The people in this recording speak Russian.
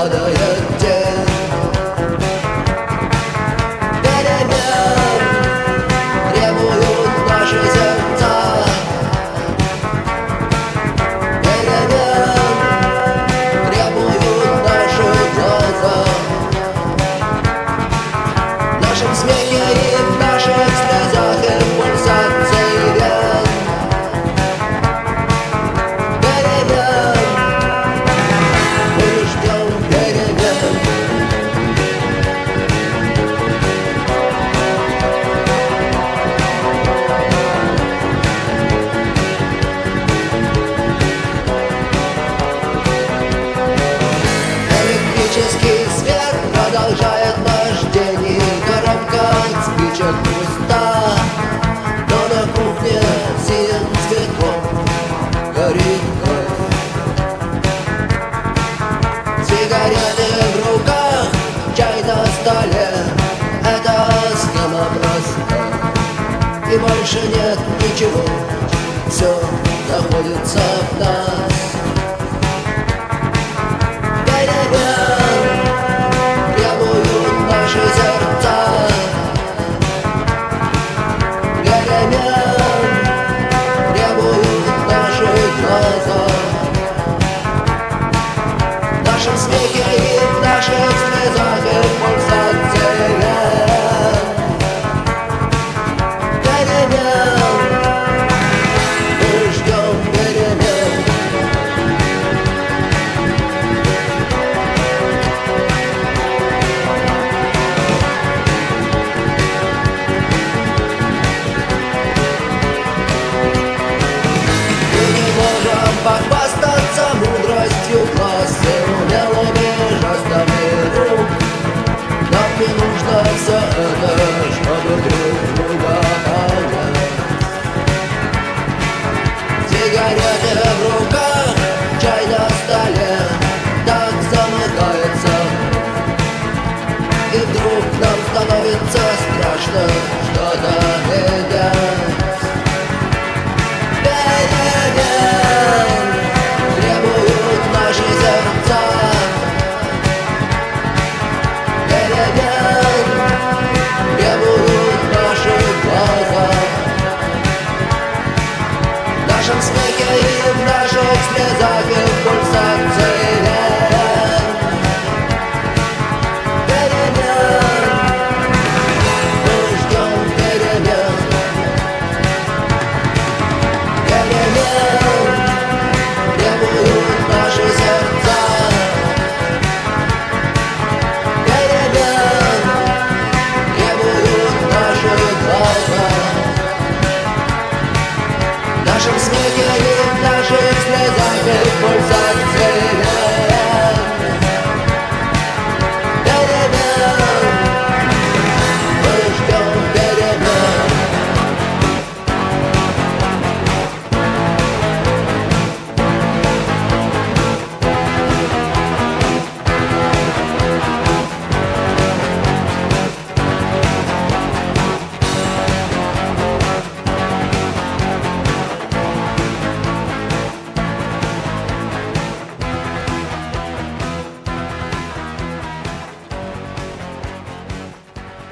падает день. Перемен требуют наши сердца. Перемен требуют наши глаза. В нашем смехе и в наших слезах и пульсации вен. Перемен, мы ждем перемен. Электрический свет продолжает наш день, и коробка от спичек пуста. Но на кухне синим цветком горит кровь. Сигареты в руках, чай на столе. Это схема проста, и больше нет ничего. Все находится в нас. Перемен требуют наши сердца. Перемен требуют наши глаза. В нашем смехе и в наших слезах и в пульсации вен. Перемен, мы ждем перемен. Мы не можем похвастаться мудростью класса, умелыми жестами рук. Нам не нужно все это, чтобы друг друга понять. Сигареты в руках, чай на столе, так замыкается. И вдруг нам становится страшно что-то менять. Перемен требуют наши сердца. Перемен требуют наши глаза. В нашем смехе и в наших слезах и в пульсации вен. Перемен, мы ждем перемен. Перемен требуют наши сердца. Перемен требуют наши глаза. В нашем смехе